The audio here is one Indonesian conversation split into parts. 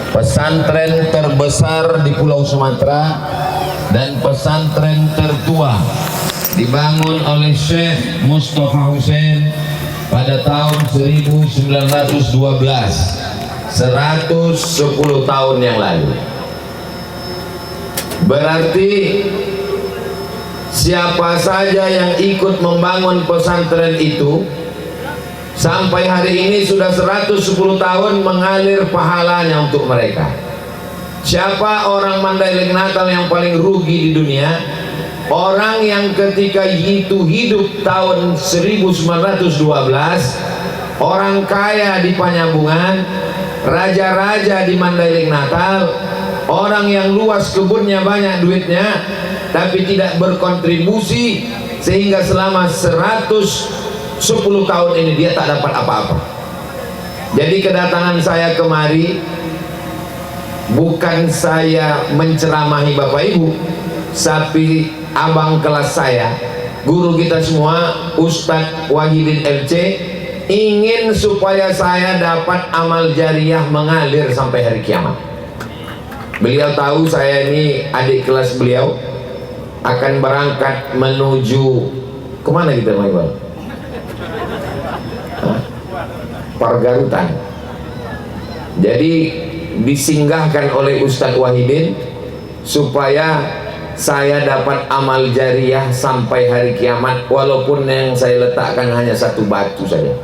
pesantren terbesar di Pulau Sumatera dan pesantren tertua, dibangun oleh Syekh Mustafa Hussein pada tahun 1912, 110 tahun yang lalu. Berarti siapa saja yang ikut membangun pesantren itu sampai hari ini sudah 110 tahun mengalir pahalanya untuk mereka. Siapa orang Mandailing Natal yang paling rugi di dunia? Orang yang ketika itu hidup tahun 1912, orang kaya di Panyabungan, raja-raja di Mandailing Natal, orang yang luas kebunnya, banyak duitnya, tapi tidak berkontribusi, sehingga selama 110 tahun ini dia tak dapat apa-apa. Jadi kedatangan saya kemari bukan saya menceramahi Bapak Ibu, tapi abang kelas saya, guru kita semua, Ustadz Wahidin LC, ingin supaya saya dapat amal jariah mengalir sampai hari kiamat. Beliau tahu saya ini adik kelas beliau akan berangkat menuju kemana kita mau Iqbal? Pargarutan. Jadi disinggahkan oleh Ustadz Wahidin supaya saya dapat amal jariah sampai hari kiamat, walaupun yang saya letakkan hanya satu batu saja.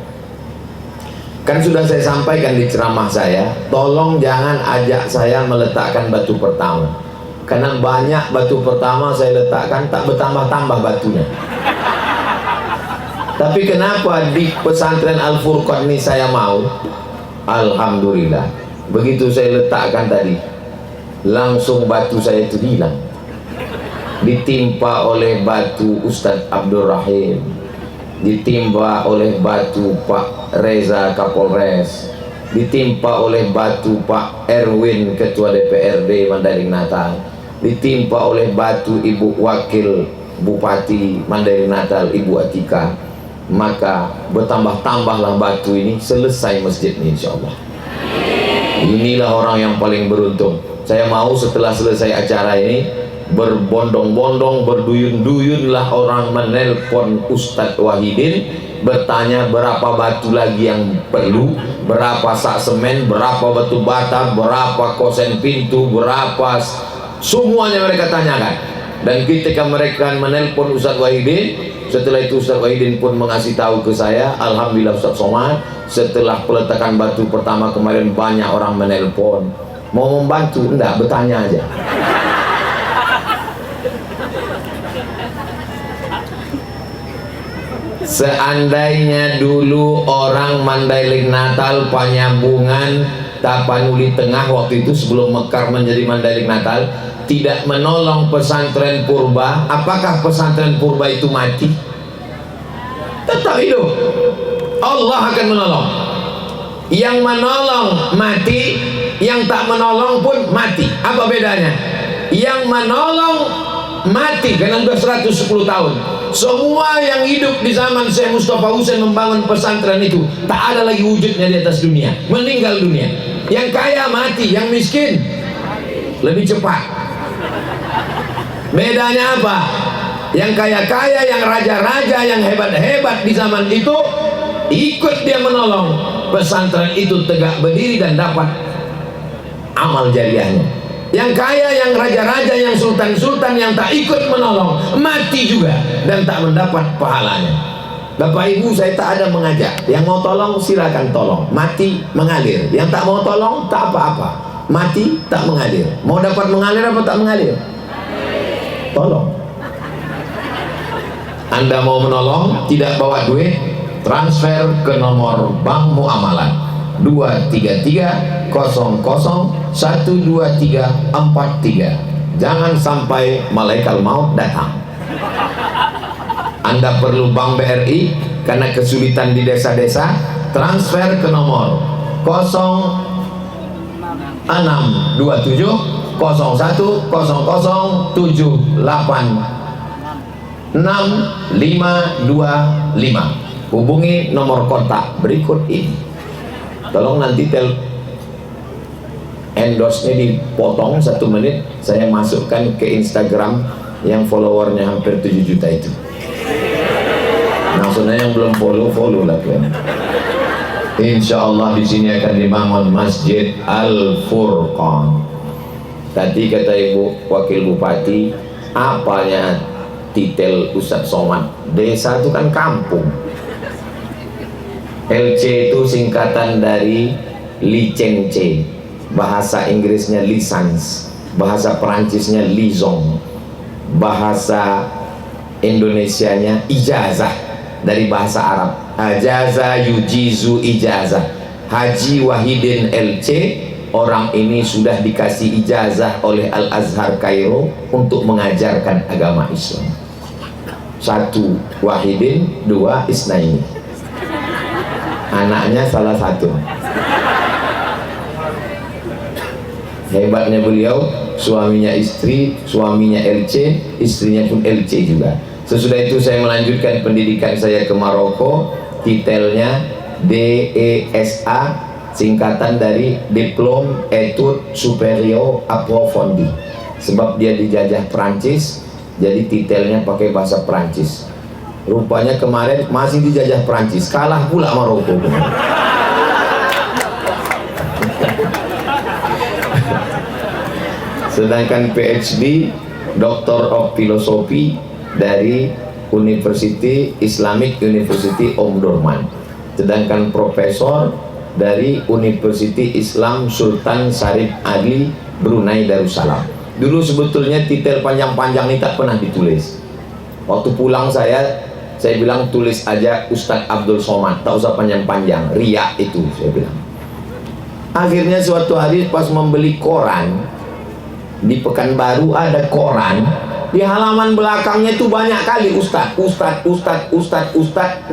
Kan sudah saya sampaikan di ceramah saya, tolong jangan ajak saya meletakkan batu pertama, karena banyak batu pertama saya letakkan tak bertambah-tambah batunya. Tapi kenapa di pesantren Al-Furqan ini saya mau? Alhamdulillah, begitu saya letakkan tadi, langsung batu saya itu hilang, ditimpa oleh batu Ustadz Abdul Rahim, ditimpa oleh batu Pak Reza Kapolres, ditimpa oleh batu Pak Erwin Ketua DPRD Mandailing Natal, ditimpa oleh batu Ibu Wakil Bupati Mandailing Natal Ibu Atika. Maka bertambah-tambahlah batu ini, selesai masjid ini insyaallah. Inilah orang yang paling beruntung. Saya mau setelah selesai acara ini berbondong-bondong, berduyun-duyunlah orang menelpon Ustadz Wahidin, bertanya berapa batu lagi yang perlu, berapa sak semen, berapa batu bata, berapa kosen pintu, berapa, semuanya mereka tanyakan. Dan ketika mereka menelpon Ustadz Wahidin, setelah itu Ustadz Wahidin pun mengasih tahu ke saya, alhamdulillah Ustadz Somad, setelah peletakan batu pertama kemarin banyak orang menelpon, mau membantu, enggak, bertanya aja. Seandainya dulu orang Mandailing Natal, Panyabungan, Tapanuli Tengah waktu itu sebelum Mekar menjadi Mandailing Natal tidak menolong pesantren purba, apakah pesantren purba itu mati? Tetap hidup. Allah akan menolong. Yang menolong mati, yang tak menolong pun mati. Apa bedanya? Yang menolong mati karena sudah 110 tahun. Semua yang hidup di zaman Syekh Mustafa Hussein membangun pesantren itu tak ada lagi wujudnya di atas dunia, meninggal dunia. Yang kaya mati, yang miskin lebih cepat. Bedanya apa? Yang kaya-kaya, yang raja-raja, yang hebat-hebat di zaman itu ikut dia menolong pesantren itu tegak berdiri dan dapat amal jariahnya. Yang kaya, yang raja-raja, yang sultan-sultan yang tak ikut menolong mati juga dan tak mendapat pahalanya. Bapak Ibu, saya tak ada mengajak. Yang mau tolong silakan tolong, mati mengalir. Yang tak mau tolong tak apa-apa, mati tak mengalir. Mau dapat mengalir apa tak mengalir? Tolong. Anda mau menolong, tidak bawa duit, transfer ke nomor bank muamalah 233001234. Jangan sampai malaikat maut datang. Anda perlu bank BRI karena kesulitan di desa-desa, transfer ke nomor 0627 0100786525. Hubungi nomor kontak berikut ini. Tolong nanti endorse-nya dipotong 1 menit, saya masukkan ke Instagram yang followernya hampir 7 juta itu. Maksudnya yang belum follow lah kan. Insya Allah di sini akan dibangun Masjid Al-Furqan. Tadi kata Ibu Wakil Bupati, apanya titel Ustadz Somad? Desa itu kan kampung. LC itu singkatan dari licence, bahasa Inggrisnya license, bahasa Perancisnya liaison, bahasa Indonesianya ijazah dari bahasa Arab. Ajaza yujizu ijazah. Haji Wahidin LC, orang ini sudah dikasih ijazah oleh Al-Azhar Kairo untuk mengajarkan agama Islam. 1 Wahidin, 2 Isnaini. Anaknya salah satu. Hebatnya beliau, suaminya istri, suaminya LC, istrinya pun LC juga. Sesudah itu saya melanjutkan pendidikan saya ke Maroko, titelnya DESA, singkatan dari Diplôme Études Supérieures Approfondies. Sebab dia dijajah Perancis, jadi titelnya pakai bahasa Perancis. Rupanya kemarin masih dijajah Perancis, kalah pula Maroko. Sedangkan PhD, Doctor of Philosophy dari University Islamic University Omdurman. Sedangkan profesor dari University Islam Sultan Syarif Ali Brunei Darussalam. Dulu sebetulnya titel panjang-panjang ini tak pernah ditulis. Waktu pulang saya bilang tulis aja Ustadz Abdul Somad, tak usah panjang-panjang, riak itu saya bilang. Akhirnya suatu hari pas membeli koran di Pekanbaru, ada koran di halaman belakangnya itu banyak kali Ustadz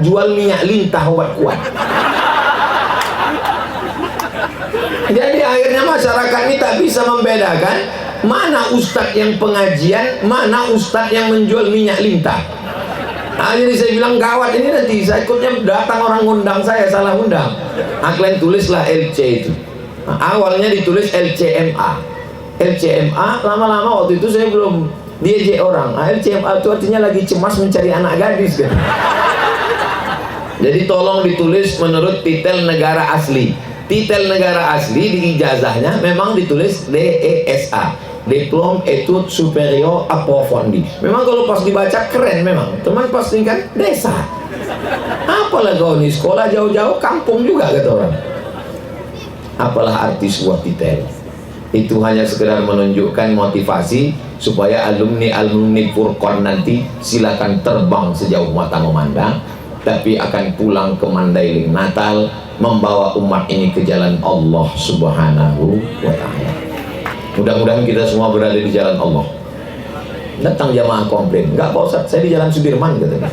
jual minyak lintah obat kuat. Jadi akhirnya masyarakat ini tak bisa membedakan mana ustadz yang pengajian, mana ustadz yang menjual minyak lintah. Nah, jadi saya bilang gawat ini, nanti saya ikutnya datang orang undang saya salah undang. Kalian tulislah LC itu. Nah, awalnya ditulis LCMA. LCMA, lama-lama waktu itu saya belum diajak orang. Nah, LCMA itu artinya lagi cemas mencari anak gadis kan. Jadi tolong ditulis menurut titel negara asli. Titel negara asli di ijazahnya memang ditulis DESA, Diplôme Études Supérieures Approfondies. Memang kalau pas dibaca keren memang, teman pas ini kan desa. Apalah kau ini sekolah jauh-jauh kampung juga kata orang. Apalah arti sebuah titel? Itu hanya sekedar menunjukkan motivasi supaya alumni Furqan nanti silakan terbang sejauh mata memandang, tapi akan pulang ke Mandailing Natal membawa umat ini ke jalan Allah Subhanahu wa ta'ala. Mudah-mudahan kita semua berada di jalan Allah. Datang jamaah komplain, enggak Pak Ustaz, saya di jalan Sudirman katanya.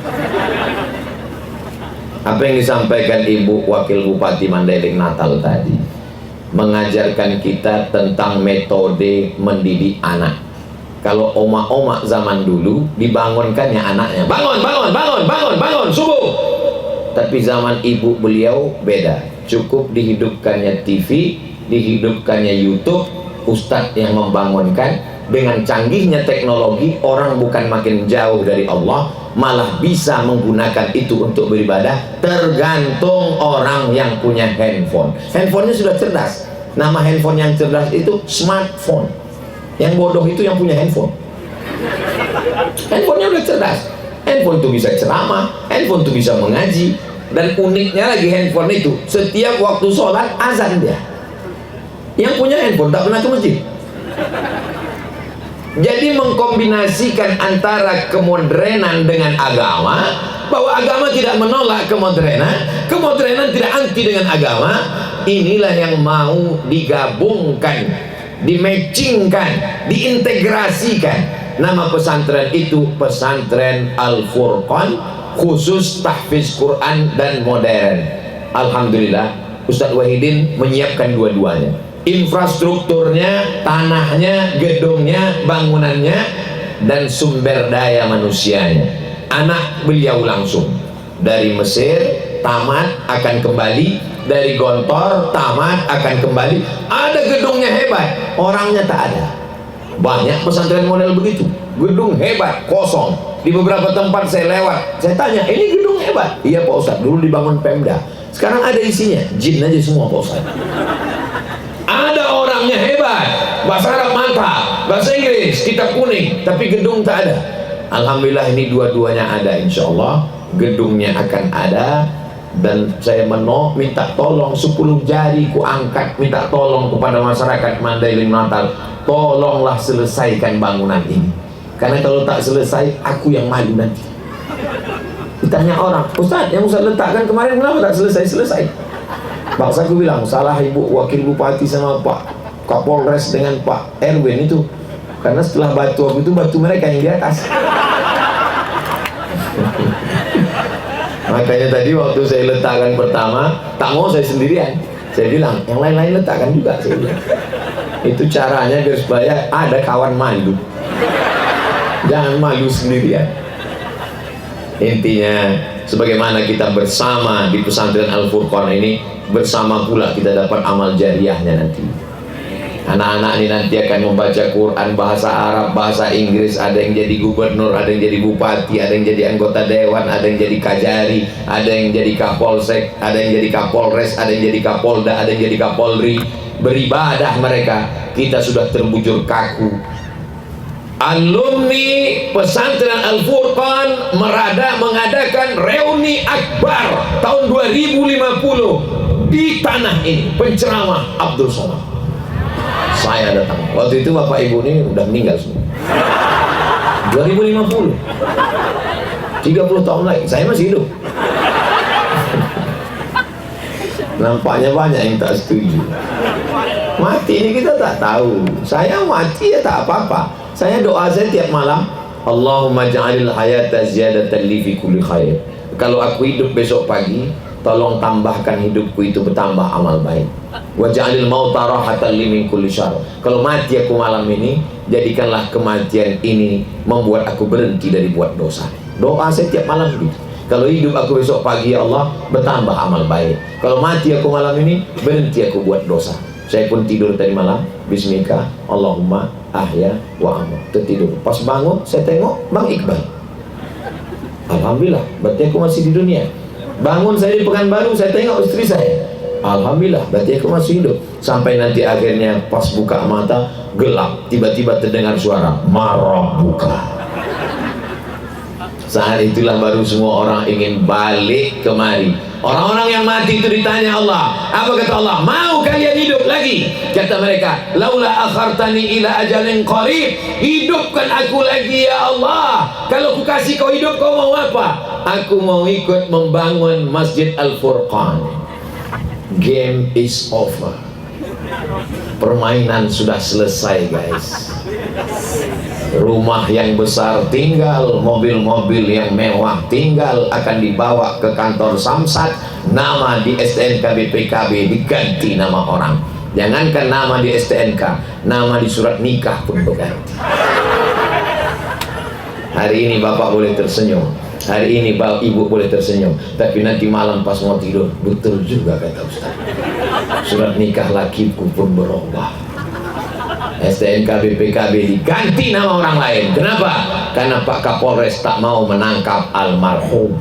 Apa yang disampaikan Ibu Wakil Bupati Mandailing Natal tadi mengajarkan kita tentang metode mendidik anak. Kalau oma-oma zaman dulu dibangunkannya anaknya, bangun, subuh. Tapi zaman ibu beliau beda, cukup dihidupkannya TV, dihidupkannya YouTube, ustadz yang membangunkan. Dengan canggihnya teknologi, orang bukan makin jauh dari Allah, malah bisa menggunakan itu untuk beribadah. Tergantung orang yang punya handphone. Handphonenya sudah cerdas. Nama handphone yang cerdas itu smartphone. Yang bodoh itu yang punya handphone. Handphonenya udah cerdas. Handphone itu bisa ceramah, handphone itu bisa mengaji. Dan uniknya lagi handphone itu, setiap waktu sholat azan dia. Yang punya handphone tak pernah ke masjid. Jadi mengkombinasikan antara kemodernan dengan agama, bahwa agama tidak menolak kemodernan, kemodernan tidak anti dengan agama. Inilah yang mau digabungkan, dimatchingkan, diintegrasikan. Nama pesantren itu Pesantren Al-Furqan, khusus tahfiz Quran dan modern. Alhamdulillah Ustadz Wahidin menyiapkan dua-duanya, infrastrukturnya, tanahnya, gedungnya, bangunannya, dan sumber daya manusianya. Anak beliau langsung dari Mesir tamat akan kembali, dari Gontor tamat akan kembali. Ada gedungnya hebat. hebat, orangnya tak ada. Banyak pesantren model begitu, gedung hebat kosong. Di beberapa tempat saya lewat, saya tanya, ini gedung hebat? Iya Pak Ustadz, dulu dibangun Pemda, sekarang ada isinya jin aja semua Pak Ustadz. Ada orangnya hebat, bahasa Arab mantap, bahasa Inggris kitab kuning, tapi gedung tak ada. Alhamdulillah ini dua-duanya ada, insya Allah gedungnya akan ada. Dan saya minta tolong 10 jari ku angkat, minta tolong kepada masyarakat Mandailing Natal, tolonglah selesaikan bangunan ini, karena kalau tak selesai aku yang malu nanti. Ditanya orang, Ustaz yang Ustaz letakkan kemarin kenapa tak selesai? Bangsa aku bilang, salah Ibu Wakil Bupati sama Pak Kapolres dengan Pak Erwin itu, karena setelah batu aku itu batu mereka yang di atas. Makanya tadi waktu saya letakkan pertama, tak mau saya sendirian, saya bilang yang lain-lain letakkan juga, saya bilang. Itu caranya biar supaya ada kawan malu, jangan malu sendirian. Intinya sebagaimana kita bersama di pesantren Al-Furqan ini, bersama pula kita dapat amal jariahnya nanti. Anak-anak ini nanti akan membaca Quran bahasa Arab, bahasa Inggris, ada yang jadi gubernur, ada yang jadi bupati, ada yang jadi anggota dewan, ada yang jadi kajari, ada yang jadi kapolsek, ada yang jadi kapolres, ada yang jadi kapolda, ada yang jadi kapolri. Beribadah mereka, kita sudah terbujur kaku. Alumni pesantren Al-Furqan mengadakan reuni akbar tahun 2050 di tanah ini, penceramah Abdul Somad. Saya datang, waktu itu bapak ibu ini udah meninggal semua. 2050, 30 tahun lagi saya masih hidup. Nampaknya banyak yang tak setuju. Mati ini kita tak tahu. Saya mati ya tak apa-apa. Saya doa saya tiap malam, Allahumma ja'alil hayata ziyadatan li fi kulli khair. Kalau aku hidup besok pagi, tolong tambahkan hidupku itu bertambah amal baik. Wa ja'alil mauta rahatan li min kulli syarr. Kalau mati aku malam ini, jadikanlah kematian ini membuat aku berhenti dari buat dosa. Doa saya tiap malam gitu. Kalau hidup aku besok pagi, ya Allah, bertambah amal baik. Kalau mati aku malam ini, berhenti aku buat dosa. Saya pun tidur tadi malam, bismika Allahumma ahya wa amut. Tertidur, pas bangun saya tengok Bang Iqbal. Alhamdulillah, berarti aku masih di dunia. Bangun saya di Pekanbaru, saya tengok istri saya. Alhamdulillah, berarti aku masih hidup. Sampai nanti akhirnya pas buka mata, gelap, tiba-tiba terdengar suara Marabuka. Saat itulah baru semua orang ingin balik kemari. Orang-orang yang mati itu ditanya Allah, apa kata Allah? Mau kalian hidup lagi? Kata mereka, laula akhartani ila ajalin qarib, hidupkan aku lagi ya Allah. Kalau ku kasih kau hidup, kau mau apa? Aku mau ikut membangun Masjid Al-Furqan. Game is over. Permainan sudah selesai, guys. Rumah yang besar tinggal, mobil-mobil yang mewah tinggal, akan dibawa ke kantor Samsat. Nama di STNK BPKB diganti nama orang. Jangankan nama di STNK, nama di surat nikah pun berganti. Hari ini bapak boleh tersenyum, hari ini ibu boleh tersenyum, tapi nanti malam pas mau tidur, betul juga kata Ustaz, surat nikah lakiku pun berubah. STNK BPKB diganti nama orang lain. Kenapa? Karena Pak Kapolres tak mau menangkap almarhum.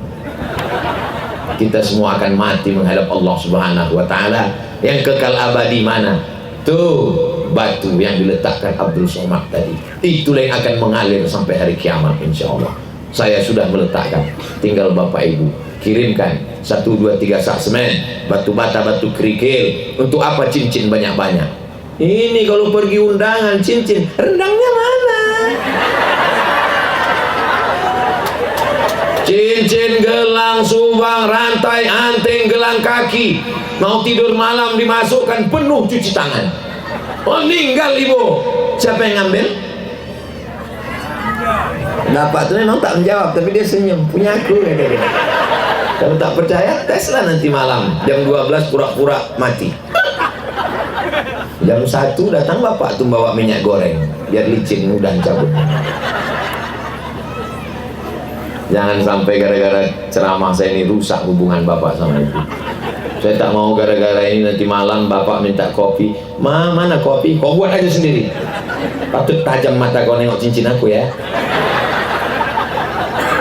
Kita semua akan mati menghadap Allah Subhanahu wa Ta'ala. Yang kekal abadi mana? Tuh batu yang diletakkan Abdul Somad tadi. Itulah yang akan mengalir sampai hari kiamat, insya Allah. Saya sudah meletakkan, tinggal bapak ibu kirimkan 1, 2, 3 sak semen, batu bata, batu kerikil. Untuk apa cincin banyak-banyak? Ini kalau pergi undangan cincin, rendangnya mana? Cincin, gelang, subang, rantai, anting, gelang kaki. Mau tidur malam dimasukkan penuh cuci tangan. Oh, meninggal ibu. Siapa yang ngambil? Bapak tuh memang tak menjawab, tapi dia senyum. Punya aku, kata dia. Kalau tak percaya, teslah nanti malam jam 12 pura-pura mati. Jam 1 datang bapak tuh bawa minyak goreng biar licin mudah cabut. Jangan sampai gara-gara ceramah saya ini rusak hubungan bapak sama ibu. Saya tak mau gara-gara ini nanti malam bapak minta kopi. Mana kopi? Kau buat aja sendiri. Patut tajam mata kau nengok cincin aku ya.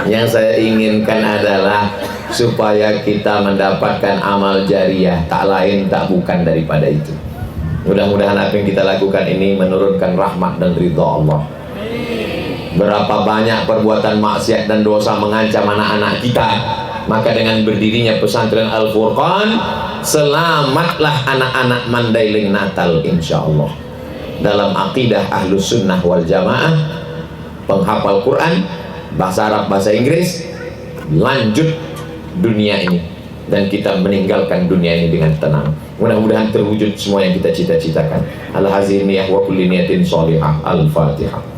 Yang saya inginkan adalah supaya kita mendapatkan amal jariah, tak lain tak bukan daripada itu. Mudah-mudahan apa yang kita lakukan ini menurunkan rahmat dan ridha Allah. Berapa banyak perbuatan maksiat dan dosa mengancam anak-anak kita, maka dengan berdirinya pesantren Al-Furqan, selamatlah anak-anak Mandailing Natal insyaallah. Dalam akidah Ahlus Sunnah wal Jamaah, penghafal Quran, bahasa Arab, bahasa Inggris, lanjut dunia ini, dan kita meninggalkan dunia ini dengan tenang. Mudah-mudahan terwujud semua yang kita cita-citakan. Al-hazin niyah wa kulli niyatin sholihah. Al-Fatihah.